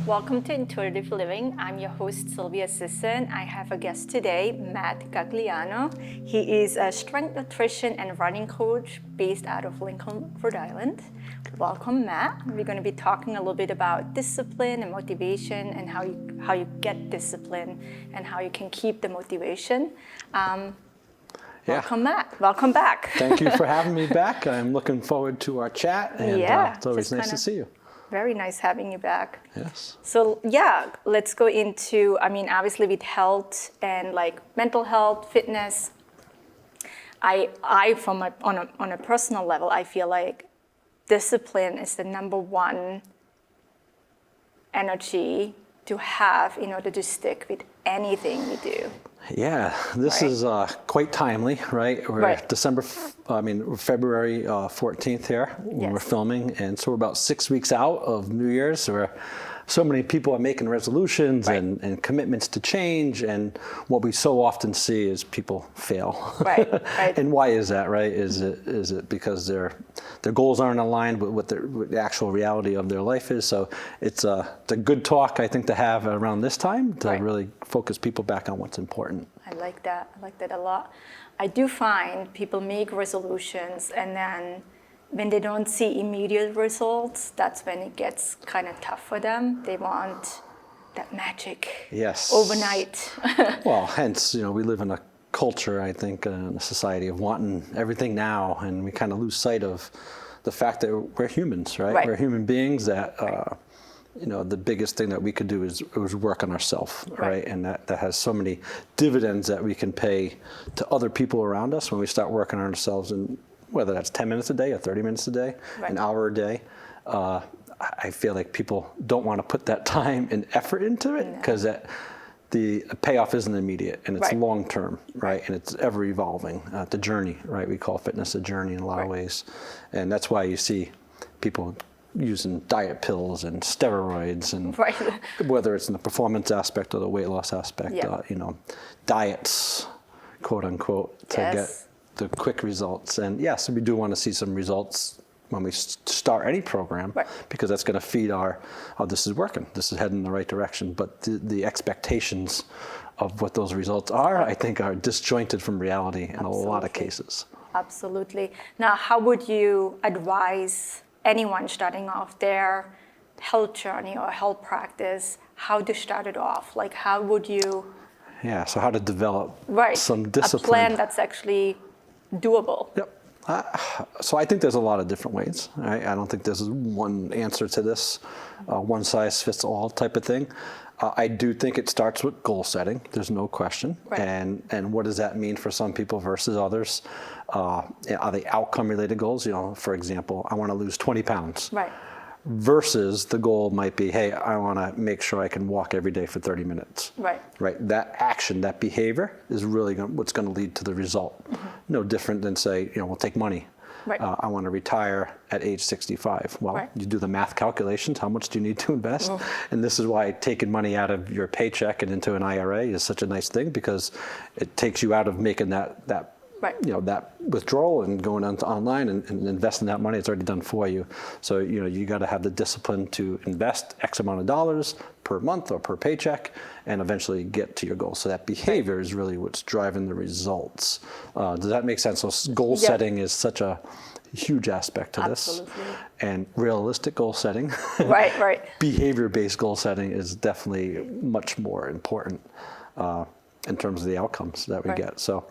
Welcome to Intuitive Living. I'm your host, Silvia Sisson. I have a guest today, Matt Gagliano. He is a strength nutrition and running coach based out of Lincoln, Rhode Island. Welcome, Matt. We're going to be talking a little bit about discipline and motivation and how you get discipline and how you can keep the motivation. Welcome, Matt. Welcome back. Thank you for having me back. I'm looking forward to our chat, and it's always nice to see you. Very nice having you back. Yes. So let's go into, obviously with health and like mental health, fitness, on a personal level, I feel like discipline is the number one energy to have in order to stick with anything we do. Yeah, this is quite timely, right? We're February 14th here when we're filming, and so we're about 6 weeks out of New Year's, where so many people are making resolutions and commitments to change, and what we so often see is people fail. Right. And why is that, right? Is it because their goals aren't aligned with what the actual reality of their life is? So it's a good talk, I think, to have around this time to really focus people back on what's important. I like that a lot. I do find people make resolutions, and then when they don't see immediate results, that's when it gets kind of tough for them. They want that magic overnight. Well, hence, we live in a culture, I think, in a society of wanting everything now, and we kind of lose sight of the fact that we're humans, right? We're human beings that, the biggest thing that we could do is work on ourselves, right? And that has so many dividends that we can pay to other people around us when we start working on ourselves, and whether that's 10 minutes a day or 30 minutes a day, an hour a day. I feel like people don't want to put that time and effort into it because the payoff isn't immediate, and it's long-term, right? And it's ever evolving. The journey, right? We call fitness a journey in a lot of ways. And that's why you see people using diet pills and steroids, and whether it's in the performance aspect or the weight loss aspect, diets, quote unquote, to get the quick results. And yes, we do want to see some results when we start any program, because that's going to feed this is working, this is heading in the right direction. But the expectations of what those results are, I think, are disjointed from reality in a lot of cases. Absolutely. Now, how would you advise anyone starting off their health journey or health practice, how to start it off? Like, how would you... So how to develop some discipline. A plan that's actually doable. Yep. So I think there's a lot of different ways. Right? I don't think there's one answer to this, one size fits all type of thing. I do think it starts with goal setting. There's no question. And what does that mean for some people versus others? Are they outcome related goals? For example, I want to lose 20 pounds. Versus the goal might be, hey, I want to make sure I can walk every day for 30 minutes. That action, that behavior is really what's going to lead to the result. No different than, say, we'll take money. I want to retire at age 65. Well, you do the math calculations. How much do you need to invest? And this is why taking money out of your paycheck and into an IRA is such a nice thing, because it takes you out of making that that withdrawal and going online and investing that money. It's already done for you. So you got to have the discipline to invest X amount of dollars per month or per paycheck, and eventually get to your goal. So that behavior is really what's driving the results. Does that make sense? So goal setting is such a huge aspect to this. And realistic goal setting, behavior-based goal setting is definitely much more important in terms of the outcomes that we get. So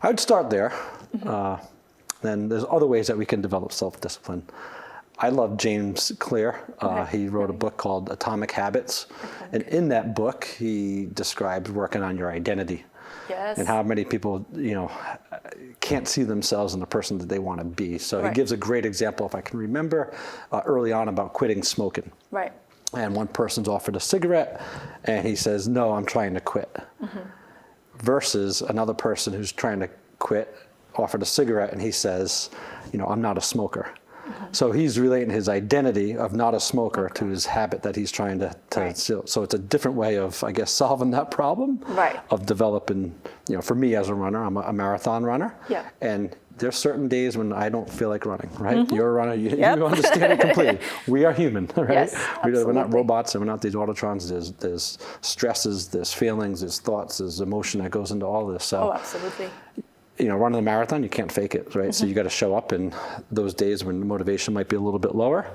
I would start there. Then there's other ways that we can develop self-discipline. I love James Clear. He wrote a book called Atomic Habits. And in that book, he describes working on your identity. And how many people, can't see themselves in the person that they want to be. So he gives a great example, if I can remember, early on, about quitting smoking. And one person's offered a cigarette, and he says, no, I'm trying to quit. Versus another person who's trying to quit, offered a cigarette, and he says, I'm not a smoker. So he's relating his identity of not a smoker to his habit that he's trying to so it's a different way of, I guess, solving that problem of developing, for me as a runner, I'm a marathon runner. And there's certain days when I don't feel like running, right? You're a runner, you understand it completely. We are human, right? Yes, We're not absolutely. robots and we're not these autotrons. There's stresses, there's feelings, there's thoughts, there's emotion that goes into all this. So, Oh, absolutely. running a marathon, you can't fake it, right? So you got to show up, and those days when the motivation might be a little bit lower,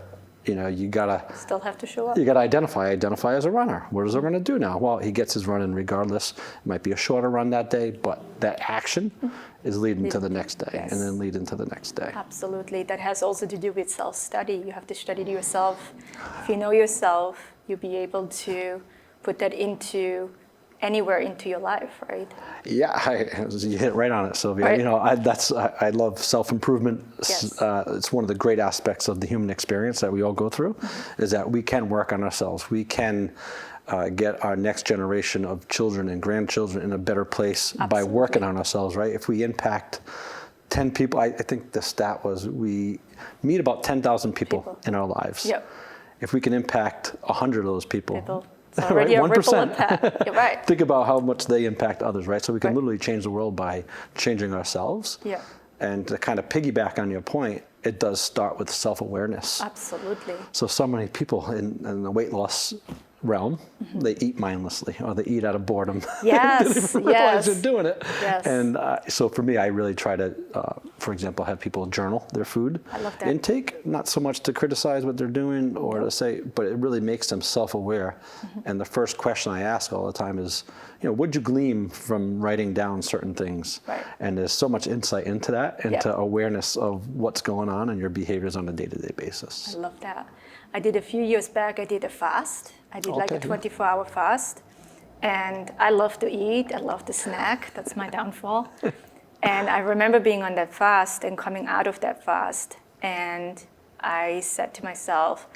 you gotta Still have to show up. you gotta identify as a runner. What is a runner do now? Well, he gets his run in regardless. It might be a shorter run that day, but that action is leading to the next day, Yes. and then leading to the next day. Absolutely. That has also to do with self-study. You have to study yourself. If you know yourself, you'll be able to put that into anywhere into your life, right? Yeah, you hit right on it, Sylvia. Right. I love self-improvement. Yes. It's one of the great aspects of the human experience that we all go through, is that we can work on ourselves. We can get our next generation of children and grandchildren in a better place by working on ourselves, right? If we impact 10 people, I think the stat was we meet about 10,000 people in our lives. Yep. If we can impact 100 of those people, It's already a ripple 1%. impact. You're right. Think about how much they impact others, right? So we can Right. literally change the world by changing ourselves. Yeah. And to kind of piggyback on your point, it does start with self-awareness. Absolutely. So many people in the weight loss realm, they eat mindlessly, or they eat out of boredom. Yes, They don't even realize yes. they're doing it. Yes. And so for me, I really try to, for example, have people journal their food I love that. intake, not so much to criticize what they're doing or to say, but it really makes them self-aware. And the first question I ask all the time is, what'd you glean from writing down certain things? Right. And there's so much insight into that, into awareness of what's going on in your behaviors on a day-to-day basis. I love that. I did a few years back, I did a fast. I did like a Okay. 24-hour fast. And I love to eat, I love to snack. That's my downfall. And I remember being on that fast and coming out of that fast. And I said to myself,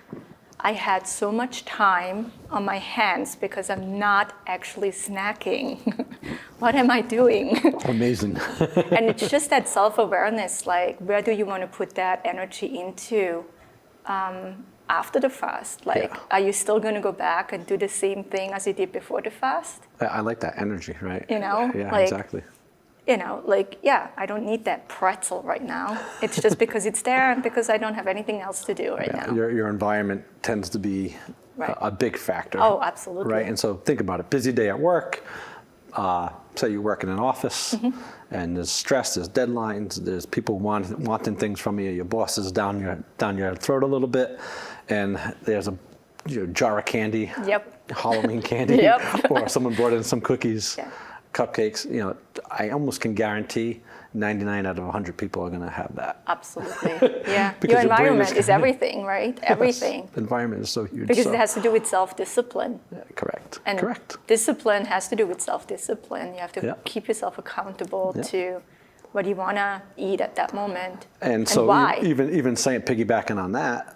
I had so much time on my hands because I'm not actually snacking. What am I doing? Amazing. And it's just that self-awareness, like where do you want to put that energy into after the fast? Like, are you still going to go back and do the same thing as you did before the fast? I like that energy, right? Yeah, Exactly. I don't need that pretzel right now. It's just because it's there and because I don't have anything else to do right now. Your environment tends to be Right. a big factor. Oh, absolutely. Right, and so think about it. Busy day at work. Say you work in an office, and there's stress, there's deadlines, there's people wanting things from you. Your boss is down your throat a little bit, and there's a jar of candy, Yep. Halloween candy, Yep. or someone brought in some cookies, Yeah. cupcakes. I almost can guarantee 99 out of 100 people are going to have that. Absolutely. Yeah. Because Your your brain environment is everything, right? Everything. The environment is so huge. Because so. it has to do with self-discipline. Yeah, correct. And Correct. discipline has to do with self-discipline. You have to Yeah. keep yourself accountable Yeah. to what you want to eat at that moment. And so why. even saying piggybacking on that,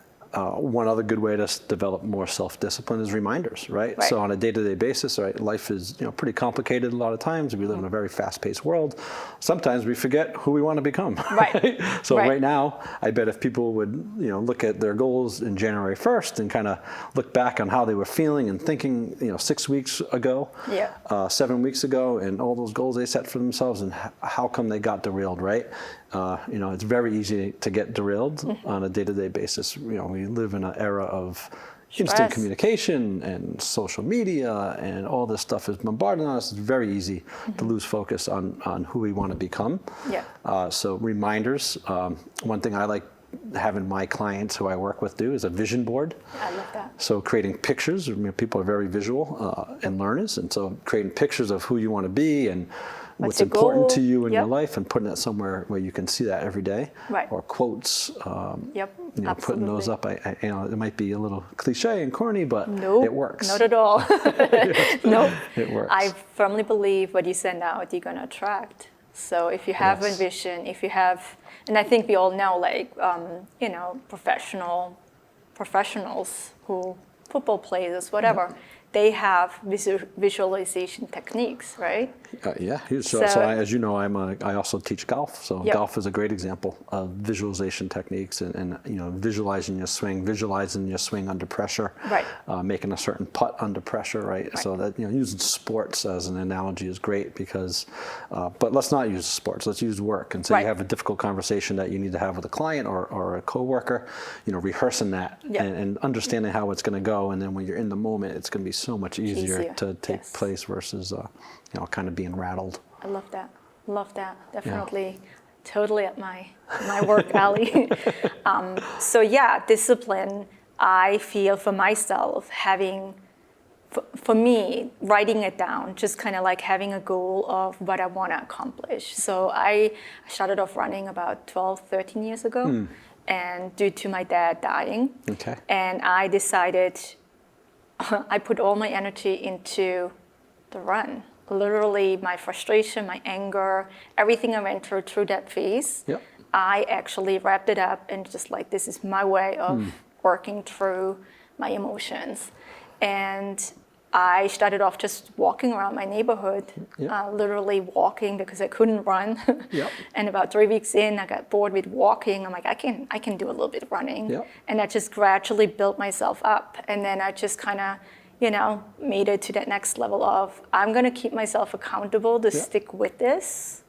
one other good way to develop more self-discipline is reminders, right? Right. So on a day-to-day basis, right, life is pretty complicated a lot of times. We live in a very fast-paced world. Sometimes we forget who we want to become. Right. So Right. right now, I bet if people would look at their goals in January 1st and kind of look back on how they were feeling and thinking 6 weeks ago, Yeah. 7 weeks ago, and all those goals they set for themselves and how come they got derailed, right? It's very easy to get derailed on a day-to-day basis. We live in an era of instant Stress. communication and social media, and all this stuff is bombarding us. It's very easy to lose focus on who we want to become. Yeah. So reminders. One thing I like having my clients who I work with do is a vision board. I love that. So creating pictures. People are very visual and learners, and so creating pictures of who you want to be and what's your important goal? to you in your Yep. life, and putting it somewhere where you can see that every day. Right. Or quotes. Yep. Putting those up. It might be a little cliche and corny, but Nope, it works. not at all. No, It works. I firmly believe what you send out, you're going to attract. So if you have Yes. a vision, if you have, and I think we all know, like, professionals who, football players, whatever, they have visualization techniques, right? Yeah. So as you know, I also teach golf. So golf is a great example of visualization techniques and visualizing your swing under pressure, right? Making a certain putt under pressure, right? So that using sports as an analogy is great because, but let's not use sports. Let's use work. And so you have a difficult conversation that you need to have with a client or a coworker. Rehearsing that and understanding how it's going to go, and then when you're in the moment, it's going to be so much easier to take place versus kind of being rattled. I love that. Definitely, totally at my work alley. So discipline. I feel for myself for me, writing it down, just kind of like having a goal of what I want to accomplish. So I started off running about 12, 13 years ago. And due to my dad dying, and I decided I put all my energy into the run. Literally, my frustration, my anger, everything I went through that phase, I actually wrapped it up and just like, this is my way of working through my emotions. And I started off just walking around my neighborhood, literally walking because I couldn't run. And about 3 weeks in, I got bored with walking. I'm like, I can do a little bit of running. And I just gradually built myself up. And then I just kind of, made it to that next level of, I'm going to keep myself accountable to stick with this.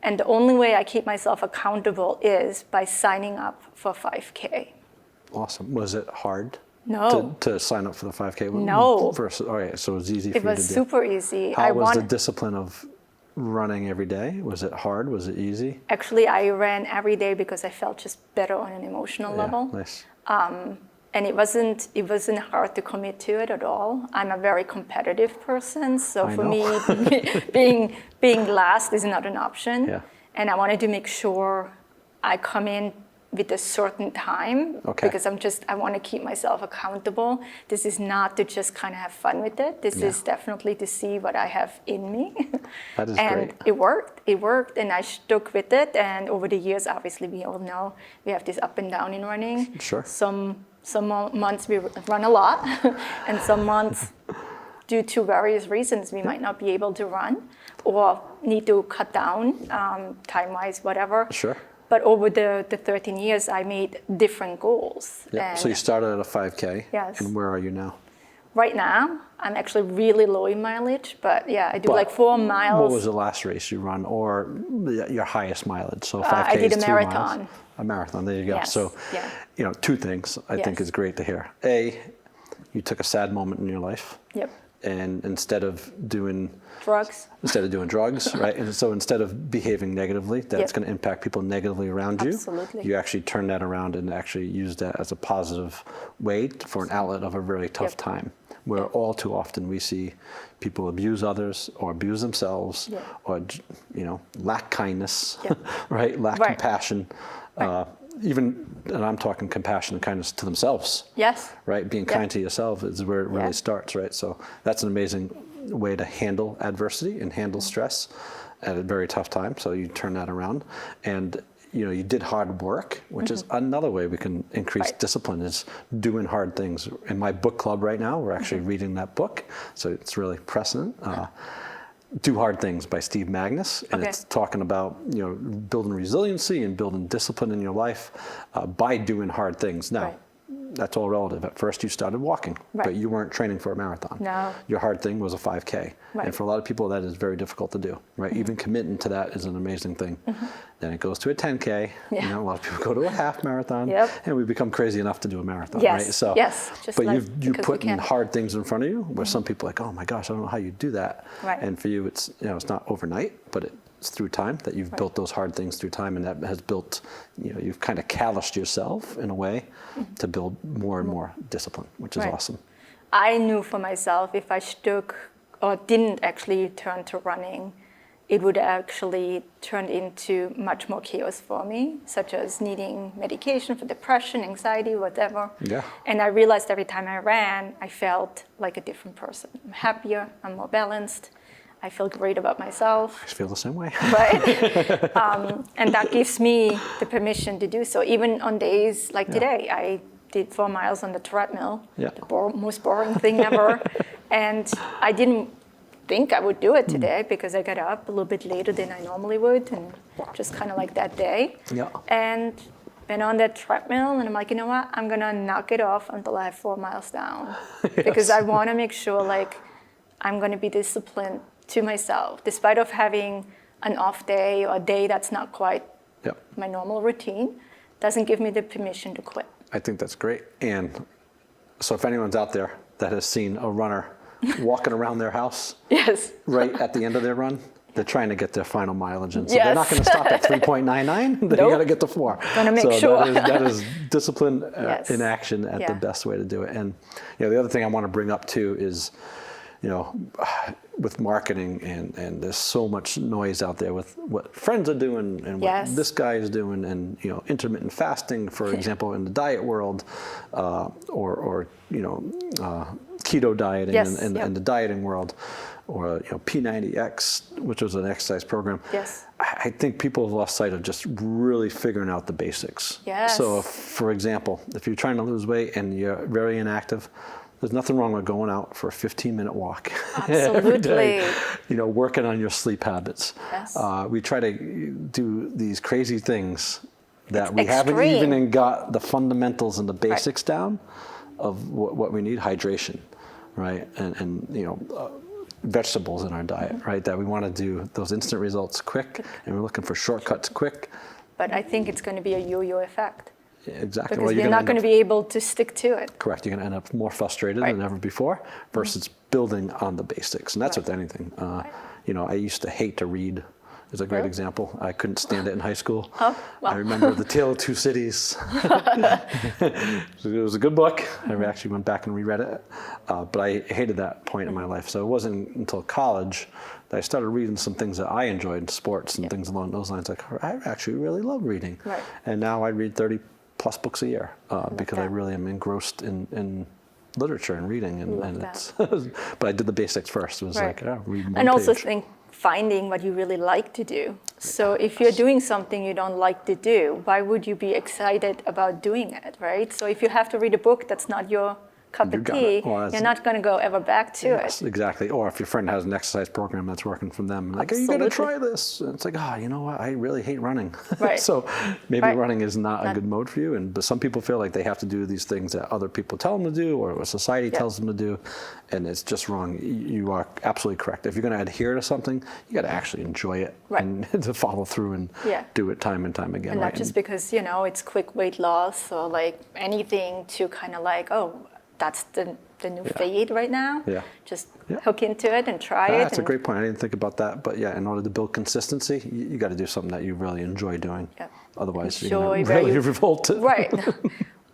And the only way I keep myself accountable is by signing up for 5K. Awesome. Was it hard? No. To sign up for the 5K? No. First, all right, so it was easy for you to do. It was super easy. How was the discipline of running every day? Was it hard? Was it easy? Actually, I ran every day because I felt just better on an emotional level. Nice. And it wasn't hard to commit to it at all. I'm a very competitive person, so for me, being last is not an option. And I wanted to make sure I come in with a certain time because I want to keep myself accountable. This is not to just kind of have fun with it. This is definitely to see what I have in me. That is and great. It worked and I stuck with it. And over the years, obviously we all know we have this up and down in running. Sure. Some months we run a lot and some months due to various reasons we might not be able to run or need to cut down time-wise, whatever. Sure. But over the 13 years, I made different goals. So you started at a 5K. Yes. And where are you now? Right now, I'm actually really low in mileage, but I do like 4 miles. What was the last race you run or your highest mileage? So 5K I did is a 2 marathon. miles. A marathon, there you go. Yes. So, 2 things I think is great to hear. A, you took a sad moment in your life. And instead of doing drugs, right? And so instead of behaving negatively, that's going to impact people negatively around you. Absolutely. You actually turn that around and actually use that as a positive way for an outlet of a really tough time. Where all too often we see people abuse others or abuse themselves or lack kindness, right? Lack compassion. And I'm talking compassion and kindness to themselves. Yes. Right? Being kind to yourself is where it really starts, right? So that's an amazing way to handle adversity and handle stress at a very tough time. So you turn that around. And you did hard work, which is another way we can increase discipline is doing hard things. In my book club right now, we're actually reading that book. So it's really precedent. Do Hard Things by Steve Magnus, and it's talking about building resiliency and building discipline in your life by doing hard things. Now, that's all relative. At first, you started walking, but you weren't training for a marathon. No. Your hard thing was a 5K, and for a lot of people, that is very difficult to do. Right? Even committing to that is an amazing thing. Then it goes to a 10K. A lot of people go to a half marathon, and we become crazy enough to do a marathon. Right? So, but you put in hard things in front of you, where some people are like, oh my gosh, I don't know how you do that. And for you, it's it's not overnight, but it's through time that you've built those hard things through time, and that has built, you've kind of calloused yourself in a way to build more and more discipline, which is awesome. I knew for myself if I stuck or didn't actually turn to running, it would actually turn into much more chaos for me, such as needing medication for depression, anxiety, whatever. And I realized every time I ran, I felt like a different person. I'm happier, I'm more balanced. I feel great about myself. I feel the same way. Right? And that gives me the permission to do so. Even on days like today, I did 4 miles on the treadmill, the most boring thing ever. And I didn't think I would do it today because I got up a little bit later than I normally would, and just kind of like that day. Yeah. And been on that treadmill, and I'm like, you know what? I'm gonna knock it off until I have 4 miles down, because I want to make sure like I'm gonna be disciplined to myself, despite of having an off day or a day that's not quite my normal routine. Doesn't give me the permission to quit. I think that's great. And so if anyone's out there that has seen a runner walking around their house Yes. right at the end of their run, they're trying to get their final mileage in. So Yes. they're not going to stop at 3.99. They Nope. got to get to 4. Gonna make so sure. that is discipline Yes. in action at the best way to do it. And the other thing I want to bring up too is, with marketing and there's so much noise out there with what friends are doing and what this guy is doing, and intermittent fasting, for example, in the diet world, or keto dieting in the dieting world, or P90X, which was an exercise program. Yes. I think people have lost sight of just really figuring out the basics. Yes. So, for example, if you're trying to lose weight and you're very inactive, there's nothing wrong with going out for a 15-minute walk every day. Working on your sleep habits. Yes. We try to do these crazy things that we haven't even got the fundamentals and the basics down of what we need. Hydration, right? And vegetables in our diet, right? That we want to do those instant results quick, and we're looking for shortcuts quick. But I think it's going to be a yo-yo effect. Exactly. Because you're not going to be able to stick to it. Correct. You're going to end up more frustrated than ever before versus building on the basics. And that's with anything. I used to hate to read. Is a great example. I couldn't stand it in high school. Oh, well. I remember The Tale of Two Cities. It was a good book. I actually went back and reread it. But I hated that point in my life. So it wasn't until college that I started reading some things that I enjoyed, sports and things along those lines. Like, I actually really love reading. Right. And now I read 30 plus books a year because I really am engrossed in literature and reading, and it's but I did the basics first. It was like, read one and also page. Finding what you really like to do. So if you're doing something you don't like to do, why would you be excited about doing it, right? So if you have to read a book that's not your cup of tea, you're not going to go ever back to it. Exactly. Or if your friend has an exercise program that's working for them, like, are you going to try this? And it's like, you know what? I really hate running. Right. So maybe running is not a good mode for you. But some people feel like they have to do these things that other people tell them to do, or what society tells them to do, and it's just wrong. You are absolutely correct. If you're going to adhere to something, you got to actually enjoy it and to follow through and do it time and time again. And not just because it's quick weight loss or like anything to kind of like, that's the new fade right now. Yeah. Just hook into it and try it. That's a great point. I didn't think about that. But in order to build consistency, you got to do something that you really enjoy doing. Yeah. Otherwise, you're really revolted. Right.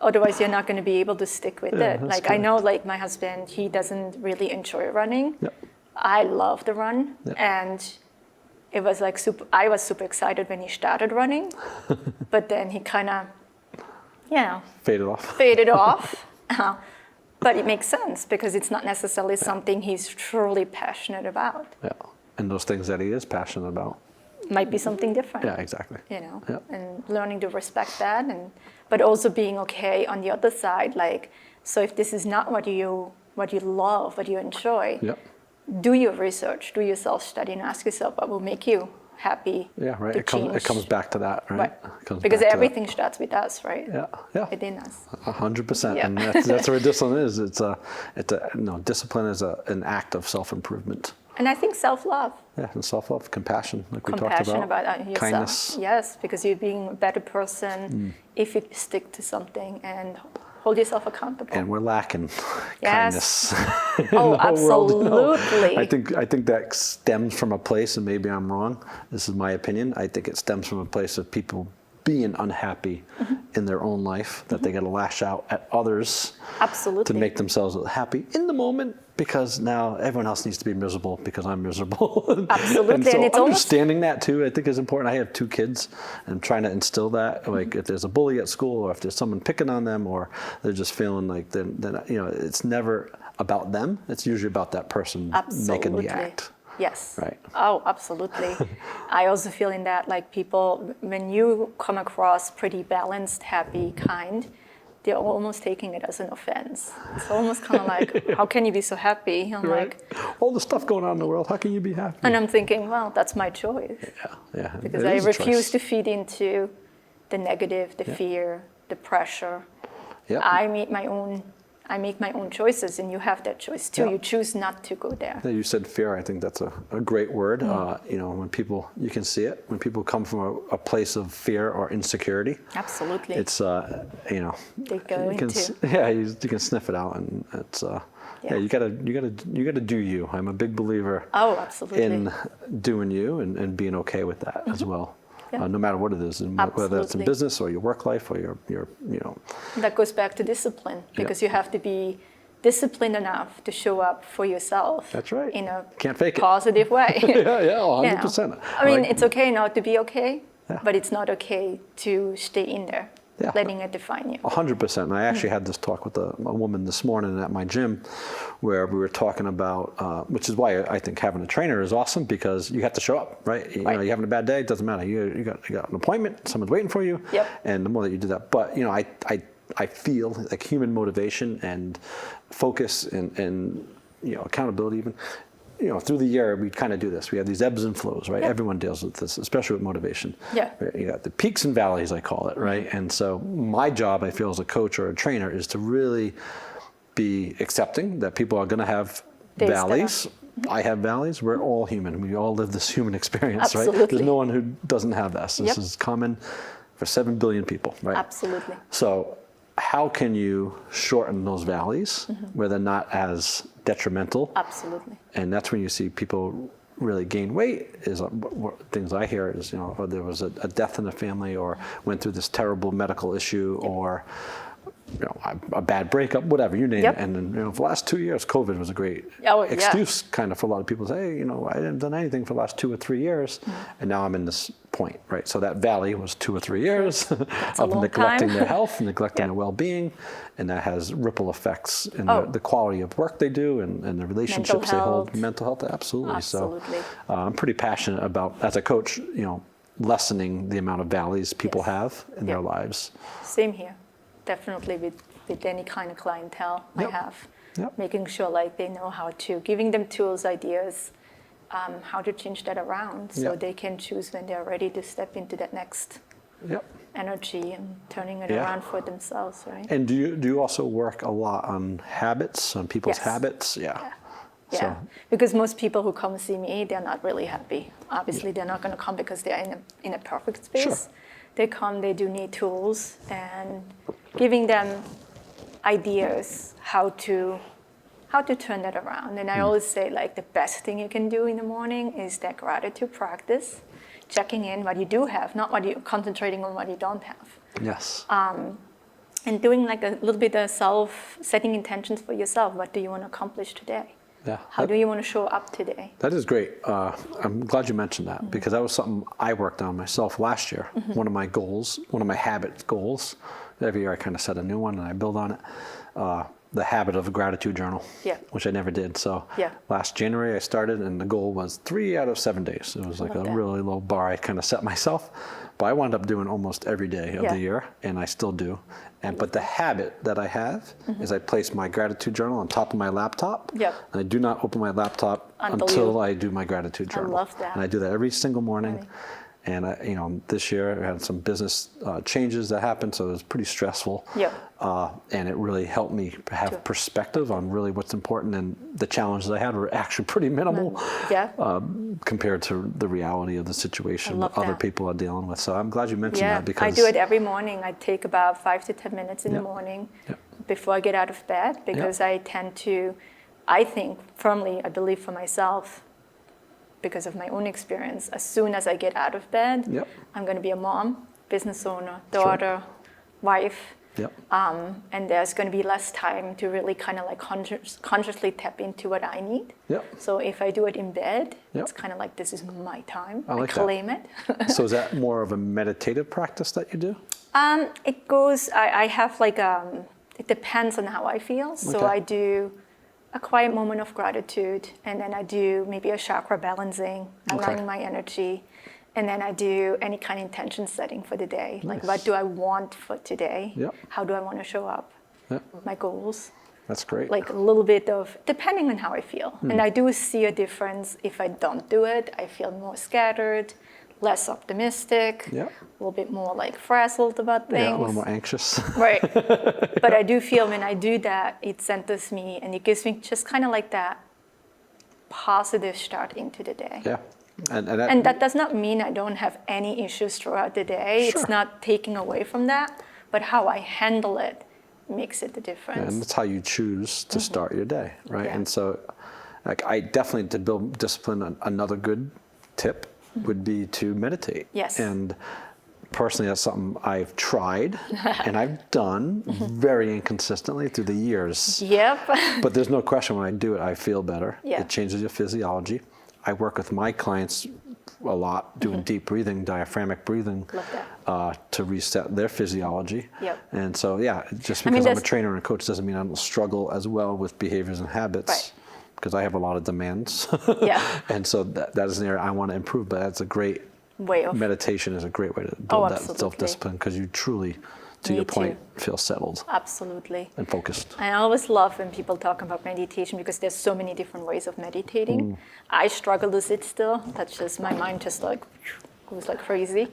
Otherwise, you're not going to be able to stick with it. Like, I know, like, my husband, he doesn't really enjoy running. Yeah. I love the run. Yeah. And it was like I was super excited when he started running. But then he kind of, faded off. But it makes sense because it's not necessarily something he's truly passionate about. Yeah, and those things that he is passionate about might be something different. Yeah, exactly. And learning to respect that, but also being okay on the other side. Like, so if this is not what you love, what you enjoy, do your research, do your self-study, and ask yourself what will make you happy. Yeah, right. It comes back to that, right? Because everything starts with us, right? Yeah. Within us. 100%. And that's where discipline is. Discipline is an act of self-improvement. And I think self-love. Yeah, and self-love, compassion, like we talked about. Compassion about yourself. Kindness. Yes, because you're being a better person if you stick to something and hold yourself accountable. And we're lacking kindness. Oh, absolutely. I think that stems from a place, and maybe I'm wrong, this is my opinion, I think it stems from a place of people being unhappy in their own life, that they got to lash out at others to make themselves happy in the moment, because now everyone else needs to be miserable because I'm miserable. Absolutely. And so and it's understanding that too, I think is important. I have 2 kids, and I'm trying to instill that. Like, if there's a bully at school, or if there's someone picking on them, or they're just feeling like then it's never about them. It's usually about that person making the act. Yes. Right. Oh, absolutely. I also feel in that, like, people, when you come across pretty balanced, happy, kind, they're almost taking it as an offense. It's almost kind of like, how can you be so happy? I'm like, all the stuff going on in the world, how can you be happy? and I'm thinking, well, that's my choice. Yeah. Because It I is a refuse choice. to feed into the negative, the fear, the pressure. Yep. I make my own choices, and you have that choice too. Yeah. You choose not to go there. You said fear. I think that's a great word. When people, you can see it, when people come from a place of fear or insecurity. Absolutely. It's, They go you can, into. you can sniff it out, and it's, you gotta do you. I'm a big believer Oh, absolutely. in doing you and being okay with that as well. Yeah. No matter what it is, and whether it's in Absolutely. business or your work life or your That goes back to discipline, because you have to be disciplined enough to show up for yourself. That's right. In a Can't fake it. positive way. yeah, 100%. You know? I mean, it's okay not to be okay, but it's not okay to stay in there, letting it define you. 100%. And I actually had this talk with a woman this morning at my gym, where we were talking about, which is why I think having a trainer is awesome, because you have to show up, right? You know, you're having a bad day, it doesn't matter. You got an appointment, someone's waiting for you, and the more that you do that. But I feel like human motivation and focus and accountability even. Through the year, we kind of do this. We have these ebbs and flows, right? Everyone deals with this, especially with motivation. Yeah. You got the peaks and valleys, I call it, right? And so my job, I feel, as a coach or a trainer, is to really be accepting that people are going to have valleys. I have valleys. We're all human. We all live this human experience, right? There's no one who doesn't have this. This is common for 7 billion people, right? Absolutely. So how can you shorten those valleys where they're not as detrimental? Absolutely. And that's when you see people really gain weight. Is things I hear is, or there was a death in the family, or went through this terrible medical issue, or a bad breakup, whatever, you name it. And then, for the last 2 years, COVID was a great excuse kind of for a lot of people to say, hey, I haven't done anything for the last 2 or 3 years, and now I'm in this point, right? So that valley was 2 or 3 years of neglecting their health, neglecting their well-being, and that has ripple effects in the quality of work they do and the relationships they hold, mental health, absolutely. So I'm pretty passionate about, as a coach, lessening the amount of valleys people have in their lives. Same here. Definitely with any kind of clientele I have, making sure like they know how to, giving them tools, ideas, how to change that around so they can choose when they're ready to step into that next energy and turning it around for themselves, right? And do you also work a lot on habits, on people's habits? Yeah. Yeah, because most people who come see me, they're not really happy. Obviously, they're not going to come because they're in a perfect space. Sure. They come, they do need tools, and giving them ideas how to turn that around. And I always say, like, the best thing you can do in the morning is that gratitude practice, checking in what you do have, not what you're concentrating on what you don't have. Yes. And doing like a little bit of setting intentions for yourself. What do you want to accomplish today? Yeah. How do you want to show up today? That is great. I'm glad you mentioned that, because that was something I worked on myself last year. One of my goals, one of my habit goals. Every year I kind of set a new one and I build on it. The habit of a gratitude journal, which I never did. So last January I started, and the goal was 3 out of 7 days. It was like a really low bar I kind of set myself, but I wound up doing almost every day of the year, and I still do. But the habit that I have is I place my gratitude journal on top of my laptop, and I do not open my laptop until I do my gratitude journal. I love that. And I do that every single morning. And this year I had some business changes that happened, so it was pretty stressful. And it really helped me have perspective on really what's important. And the challenges I had were actually pretty minimal compared to the reality of the situation that other people are dealing with. So I'm glad you mentioned that, because I do it every morning. I take about 5 to 10 minutes in the morning before I get out of bed, because I tend to, I believe for myself, because of my own experience, as soon as I get out of bed, I'm going to be a mom, business owner, daughter, wife, and there's going to be less time to really kind of like consciously tap into what I need. So if I do it in bed, it's kind of like, this is my time. I claim it. So is that more of a meditative practice that you do? It goes, I have like, it depends on how I feel. So I do a quiet moment of gratitude, and then I do maybe a chakra balancing, aligning my energy, And then I do any kind of intention setting for the day. Like, Nice. what do I want for today? Yep. How do I want to show up? Yep. My goals. That's great. Like a little bit of, depending on how I feel. And I do see a difference if I don't do it. I feel more scattered, less optimistic, Yep. a little bit more like frazzled about things. Yeah, a little more anxious. Right. But I do feel when I do that, it centers me and it gives me just kind of like that positive start into the day. Yeah. And that does not mean I don't have any issues throughout the day. Sure. It's not taking away from that, but how I handle it makes it the difference. And that's how you choose to start your day, right? Yeah. And so, like, I definitely, to build discipline, another good tip would be to meditate. Yes. And personally, that's something I've tried and I've done very inconsistently through the years. Yep. But there's no question when I do it, I feel better. Yeah. It changes your physiology. I work with my clients a lot doing deep breathing, diaphragmatic breathing, Love that. to reset their physiology. Yep. And so, yeah, just I mean, because I'm a that's- trainer and a coach doesn't mean I don't struggle as well with behaviors and habits. Right. Because I have a lot of demands. Yeah. And so that is an area I want to improve, but that's a great Way of. meditation is a great way to build that absolutely. self-discipline because you truly, to Me your too. point, feel settled Absolutely. and focused. I always love when people talk about meditation because there's so many different ways of meditating. I struggle to sit still. That's just my mind just like goes like crazy.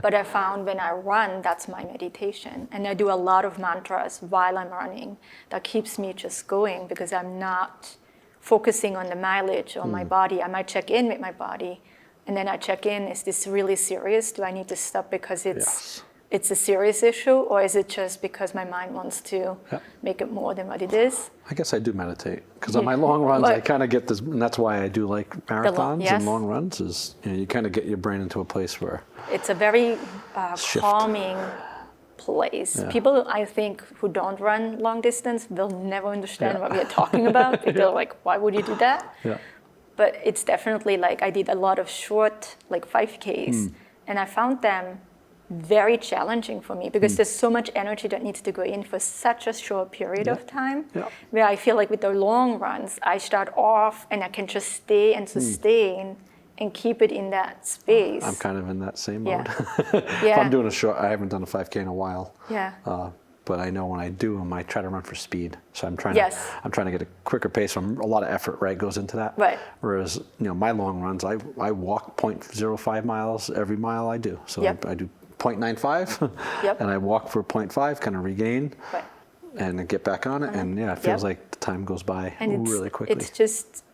But I found when I run, that's my meditation. And I do a lot of mantras while I'm running. That keeps me just going because I'm not focusing on the mileage or my body. I might check in with my body and then I check in, is this really serious? Do I need to stop because Yes. it's a serious issue, or is it just because my mind wants to Yep. make it more than what it is? I guess I do meditate because on my long runs, I But- kind of get this, and that's why I do like marathons yes. and long runs. Is you kind of get your brain into a place where It's a very Shift. calming place. Yeah. People, I think, who don't run long distance, they'll never understand what we are talking about. They're like, why would you do that? yeah, But it's definitely like I did a lot of short, like 5Ks, and I found them very challenging for me because there's so much energy that needs to go in for such a short period of time. Yeah. Where I feel like with the long runs, I start off and I can just stay and sustain and keep it in that space. I'm kind of in that same Yeah. mode. If Yeah. I'm doing a short, I haven't done a 5K in a while. Yeah. But I know when I do them, I try to run for speed. So I'm trying Yes. I'm trying to get a quicker pace. A lot of effort, right, goes into that. Right. Whereas, my long runs, I walk 0.05 miles every mile I do. So Yep. I do 0.95, Yep. and I walk for 0.5, kind of regain, Right. and then get back on it. And yeah, it feels Yep. like the time goes by And really quickly. it's just,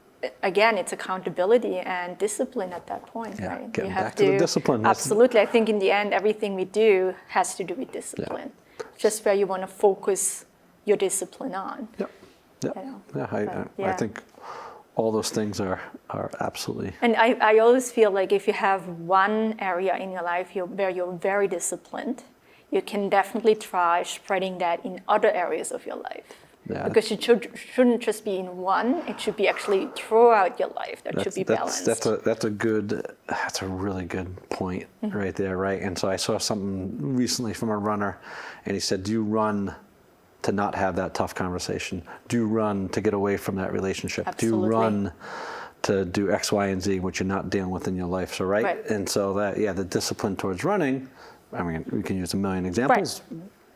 again, it's accountability and discipline at that point, Yeah, right? getting back to the discipline. That's- Absolutely. I think in the end, everything we do has to do with discipline. Just where you want to focus your discipline on. Yep. Yep. You know, Yeah, I yeah. think all those things are absolutely. And I always feel like if you have one area in your life where you're very disciplined, you can definitely try spreading that in other areas of your life. Yeah. Because it shouldn't just be in one, it should be actually throughout your life. That should be balanced. That's a really good point right there, right? And so I saw something recently from a runner, and he said, "Do you run to not have that tough conversation? Do you run to get away from that relationship? Absolutely. Do you run to do X, Y, and Z, which you're not dealing with in your life?" So Right. And so the discipline towards running. I mean, we can use a million examples.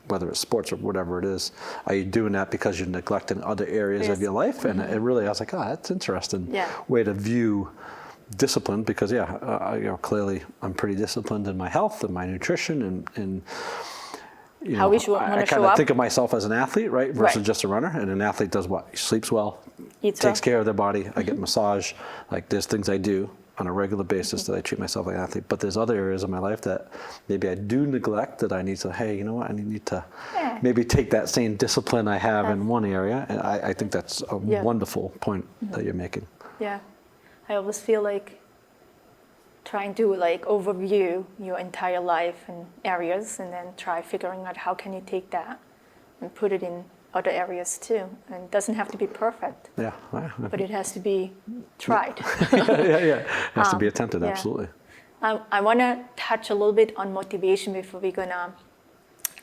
Whether it's sports or whatever it is, are you doing that because you're neglecting other areas of Yes. your life? And it really, I was like, that's interesting Yeah. way to view discipline because clearly I'm pretty disciplined in my health and my nutrition and How we should I want to kind show of up. think of myself as an athlete, right, versus Right. just a runner. And an athlete does what? He sleeps well, Eats takes well. care of their body. I get massage. Like there's things I do on a regular basis that I treat myself like an athlete. But there's other areas of my life that maybe I do neglect that I need to, hey, you know what? I need to Yeah. maybe take that same discipline I have in one area. And I think that's a Yeah. wonderful point that you're making. Yeah, I always feel like trying to like overview your entire life and areas, and then try figuring out how can you take that and put it in other areas too. And it doesn't have to be perfect, Yeah. but it has to be tried. It has to be attempted, yeah. absolutely. I want to touch a little bit on motivation before we're gonna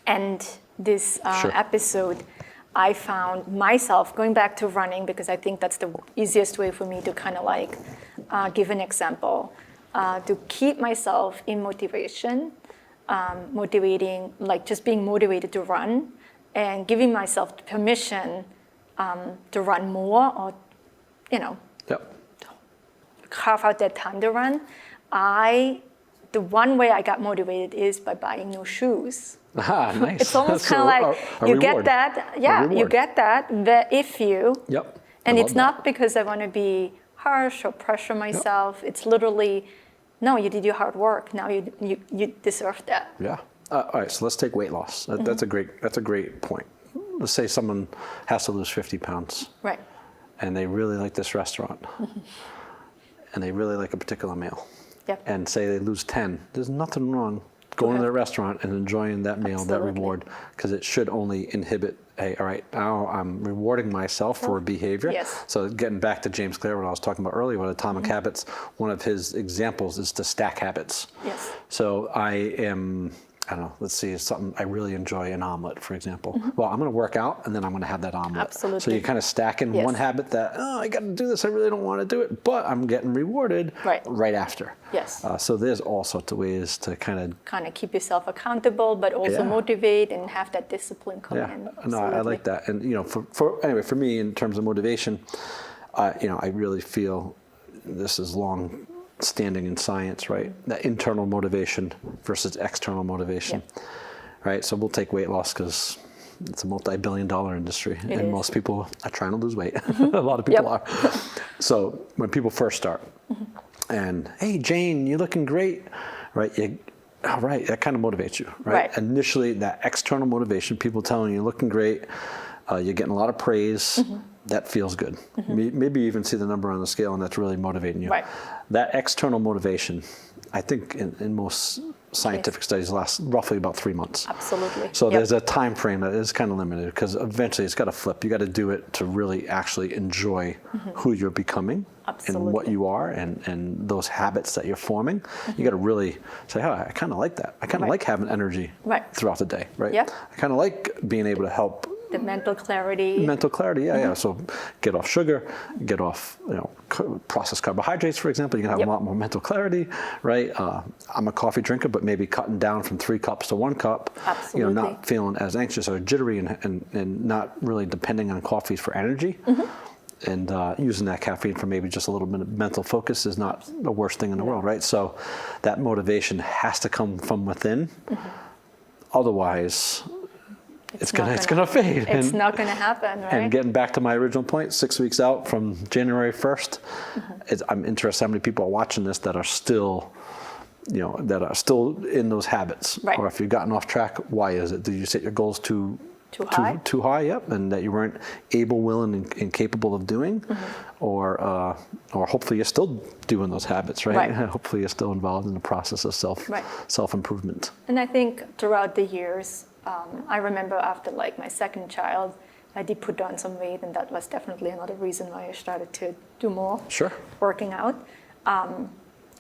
end this Sure. episode. I found myself going back to running because I think that's the easiest way for me to kind of like give an example. to keep myself in motivation, motivating, like just being motivated to run and giving myself the permission to run more or, Yep. carve out that time to run. The one way I got motivated is by buying new shoes. Ah, nice. It's almost kind of like a you reward. get that, yeah, you get that, but if you, Yep. and I it's love not because I want to be harsh or pressure myself. It's literally, no, you did your hard work. Now you deserve that. that. Yeah. All right. So let's take weight loss. That's a great point. Let's say someone has to lose 50 pounds. Right. And they really like this restaurant. And they really like a particular meal. Yep. And say they lose 10. There's nothing wrong going to the restaurant and enjoying that meal, Absolutely. that reward, because it should only inhibit, hey, all right, now I'm rewarding myself for a behavior. Yes. So getting back to James Clear, what I was talking about earlier with Atomic Habits, one of his examples is to stack habits. Yes. So I don't know, let's see, it's something I really enjoy, an omelet, for example. Well, I'm going to work out and then I'm going to have that omelet. Absolutely. So you kind of stack in one habit that, oh, I got to do this, I really don't want to do it, but I'm getting rewarded right after. Yes. So there's all sorts of ways to kind of keep yourself accountable, but also motivate and have that discipline come in. No, I like that. And for me, in terms of motivation, I really feel this is long standing in science, right? That internal motivation versus external motivation, right? So we'll take weight loss because it's a multi-billion-dollar industry, and most people are trying to lose weight. A lot of people are. So when people first start, and hey, Jane, you're looking great, right? That kind of motivates you, right? Initially, that external motivation, people telling you you're looking great, you're getting a lot of praise. That feels good. Maybe you even see the number on the scale and that's really motivating you. Right. That external motivation, I think in most scientific studies lasts roughly about 3 months. Absolutely. So there's a time frame that is kind of limited because eventually it's got to flip. You got to do it to really actually enjoy who you're becoming and what you are and those habits that you're forming. You got to really say, oh, I kind of like that. I kind of like having energy throughout the day, right? Yep. I kind of like being able to help. The mental clarity. Mental clarity, yeah. So get off sugar, get off, processed carbohydrates, for example. You can have a lot more mental clarity, right? I'm a coffee drinker, but maybe cutting down from 3 cups to 1 cup. Absolutely. Not feeling as anxious or jittery and not really depending on coffee for energy. And using that caffeine for maybe just a little bit of mental focus is not the worst thing in the world, right? So that motivation has to come from within. Otherwise, it's gonna fade. It's not gonna happen, right? And getting back to my original point, 6 weeks out from January 1st, I'm interested how many people are watching this that are still, in those habits. Right. Or if you've gotten off track, why is it? Did you set your goals too high? Too high, yep, and that you weren't able, willing, and capable of doing, or hopefully you're still doing those habits, right? Hopefully you're still involved in the process of self-improvement. And I think throughout the years, I remember after my second child, I did put on some weight, and that was definitely another reason why I started to do more working out.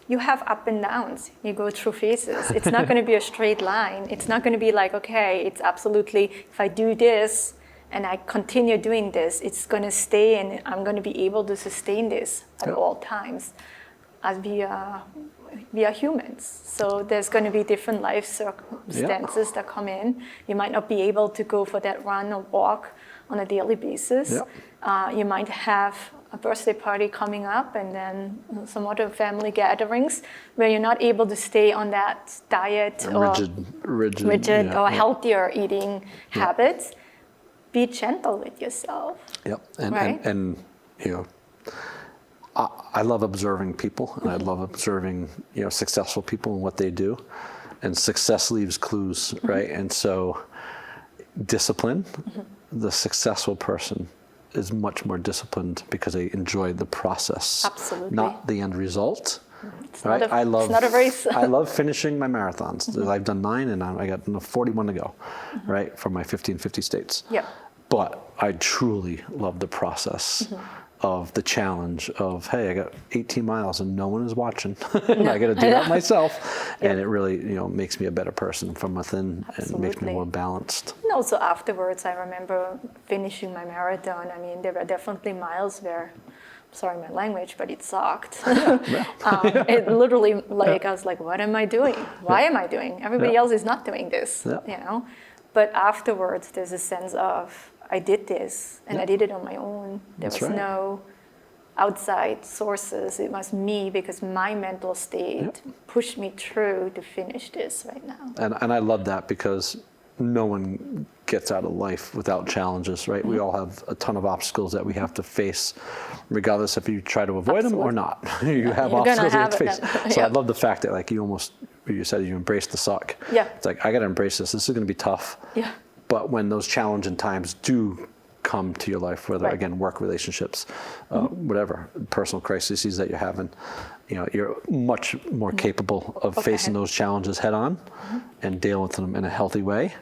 You have up and downs. You go through phases. It's not going to be a straight line. It's not going to be like, okay, it's absolutely, if I do this and I continue doing this, it's going to stay and I'm going to be able to sustain this at all times. As we are humans. So there's going to be different life circumstances that come in. You might not be able to go for that run or walk on a daily basis. You might have a birthday party coming up and then some other family gatherings where you're not able to stay on that diet or rigid or healthier eating habits. Be gentle with yourself. And I love observing people, and I love observing successful people and what they do, and success leaves clues, right? And so, discipline. The successful person is much more disciplined because they enjoy the process, not the end result. It's not a race. I love finishing my marathons. I've done 9, and I got 41 to go, right, for my 50 states. But I truly love the process of the challenge of, hey, I got 18 miles and no one is watching. I got to do that myself. And it really, makes me a better person from within and makes me more balanced. And also afterwards, I remember finishing my marathon. I mean, there were definitely miles where I'm sorry my language, but it sucked. It literally, like, I was like, what am I doing? Why am I doing? Everybody else is not doing this, you know? But afterwards, there's a sense of, I did this, and I did it on my own. There was no outside sources. It was me, because my mental state pushed me through to finish this right now. And I love that, because no one gets out of life without challenges, right? We all have a ton of obstacles that we have to face, regardless if you try to avoid them or not. You have obstacles you have to face. So I love the fact that, like, you said you embrace the suck. Yeah. It's like, I got to embrace this. This is going to be tough. Yeah. But when those challenging times do come to your life, whether again work relationships, whatever personal crises that you're having, you know, you're much more capable of facing those challenges head on and dealing with them in a healthy way,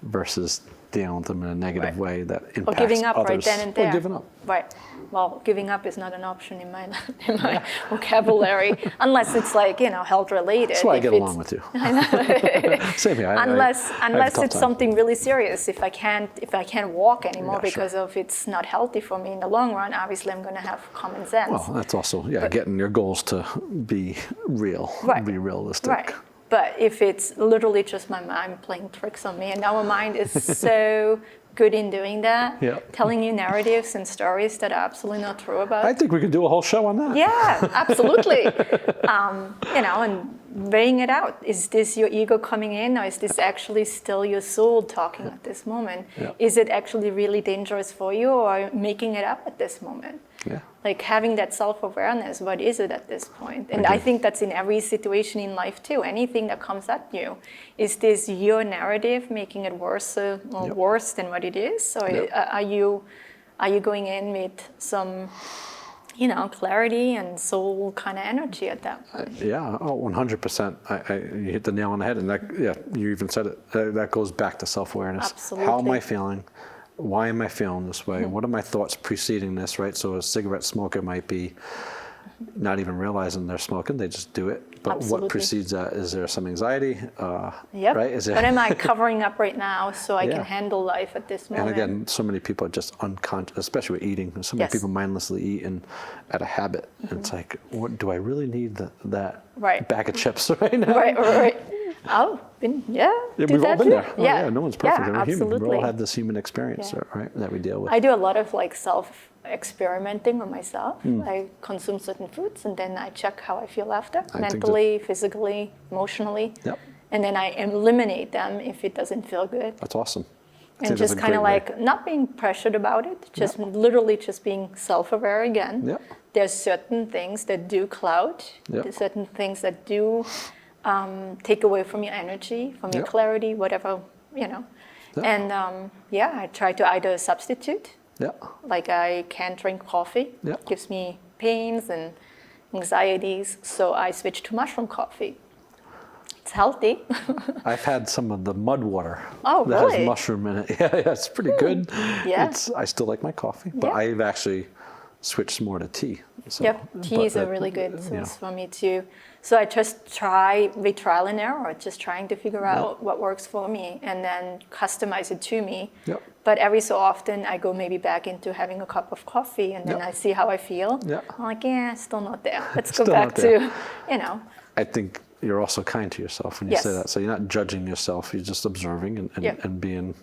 versus dealing with them in a negative way that impacts or giving up others. right then and there. Or giving up. Right. Well, giving up is not an option in my vocabulary, unless it's like, you know, health related. That's why I get along with you. I know. Same here. Unless it's something really serious. If I can't walk anymore because of it's not healthy for me in the long run, obviously I'm going to have common sense. Well, that's also getting your goals to be real, be realistic. Right. But if it's literally just my mind playing tricks on me, and our mind is so good in doing that, telling you narratives and stories that are absolutely not true about. I think we could do a whole show on that. Yeah, absolutely. You know, and weighing it out. Is this your ego coming in, or is this actually still your soul talking at this moment? Is it actually really dangerous for you, or making it up at this moment? Like having that self-awareness, what is it at this point? And I think that's in every situation in life too. Anything that comes at you, is this your narrative making it worse or worse than what it is? Or are you going in with some, you know, clarity and soul kind of energy at that point? 100%. You hit the nail on the head, and that, you even said it. That goes back to self-awareness. Absolutely. How am I feeling? Why am I feeling this way? What are my thoughts preceding this, right? So a cigarette smoker might be not even realizing they're smoking, they just do it. But what precedes that? Is there some anxiety? Right? Is there... What am I covering up right now so I can handle life at this moment? And again, so many people are just unconscious, especially with eating. So many people mindlessly eat and at a habit. And it's like, what do I really need that bag of chips right now? Right. Oh, we've all been there. No one's perfect. We're absolutely. human. We all have this human experience, right, that we deal with. I do a lot of like self-experimenting on myself. I consume certain foods, and then I check how I feel after, mentally, physically, emotionally. And then I eliminate them if it doesn't feel good. That's awesome. And just kind of like not being pressured about it, just literally just being self-aware again. There's certain things that do cloud. There's certain things that do take away from your energy, from your clarity, whatever, you know. And I try to either substitute. Like I can't drink coffee. It gives me pains and anxieties, so I switch to mushroom coffee. It's healthy. I've had some of the mud water that has mushroom in it. It's pretty good. I still like my coffee, but I've actually switched more to tea. So, teas are really good source for me too. So I just try with trial and error, just trying to figure out what works for me and then customize it to me. But every so often I go maybe back into having a cup of coffee, and then I see how I feel. I'm like, still not there. Let's go back to, you know. I think you're also kind to yourself when you say that. So you're not judging yourself, you're just observing and being...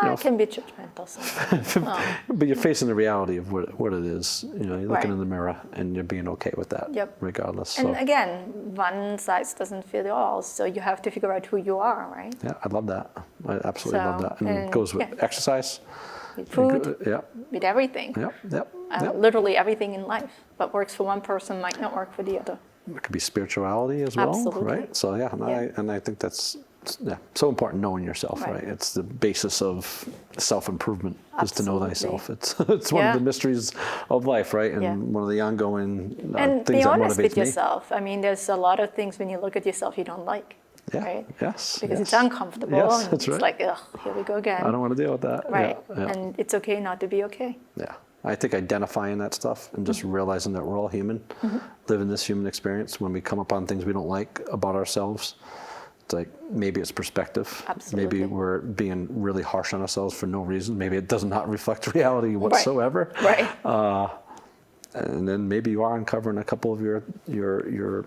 I can be judgmental sometimes. But you're facing the reality of what it is. You know, you're looking in the mirror and you're being okay with that, regardless. And again, one size doesn't fit all, so you have to figure out who you are, right? Yeah, I love that. I absolutely love that. And it goes with exercise. With food, with everything. Literally everything in life. What works for one person might not work for the other. It could be spirituality as well, right? So and I think that's so important, knowing yourself, right? It's the basis of self-improvement, is to know thyself. It's one of the mysteries of life, right? And one of the ongoing things that motivates me. And be honest with yourself. I mean, there's a lot of things when you look at yourself you don't like, right? Because it's uncomfortable, and it's like, ugh, here we go again. I don't want to deal with that. Right, and it's okay not to be okay. I think identifying that stuff and just realizing that we're all human, living this human experience. When we come upon things we don't like about ourselves, it's like, maybe it's perspective. Maybe we're being really harsh on ourselves for no reason. Maybe it does not reflect reality whatsoever. and then maybe you are uncovering a couple of your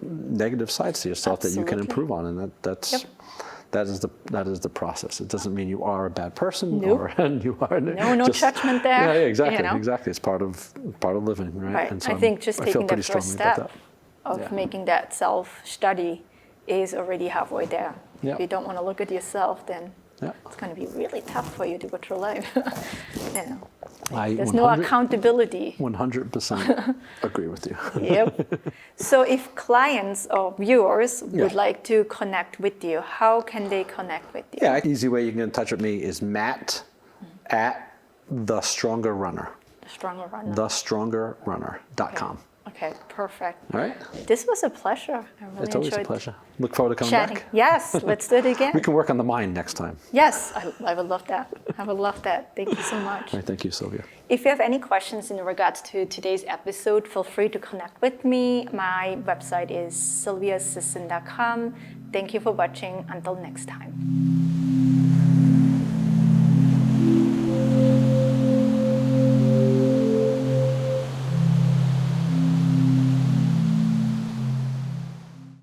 negative sides to yourself that you can Absolutely. improve on, and that's. Yep. That is the process. It doesn't mean you are a bad person, Nope. or and you are No judgment there. Yeah, exactly, you know? exactly. It's part of living, right? Right. And so I think just I feel taking pretty that first strongly step about of Yeah. making that self-study is already halfway there. Yeah. If you don't want to look at yourself, then Yeah. it's going to be really tough for you to go through life. you know, there's no 100 accountability. 100% agree with you. Yep. So if clients or viewers would Yeah. like to connect with you, how can they connect with you? Yeah, easy way you can get in touch with me is Matt at The Stronger Runner. The Stronger Runner. TheStrongerRunner.com. Okay, perfect. All right. This was a pleasure. I really It's always a enjoyed pleasure. Look forward to coming chatting. back. Yes, let's do it again. We can work on the mind next time. Yes, I would love that. I would love that. Thank you so much. All right, thank you, Silvia. If you have any questions in regards to today's episode, feel free to connect with me. My website is silviasisson.com. Thank you for watching. Until next time.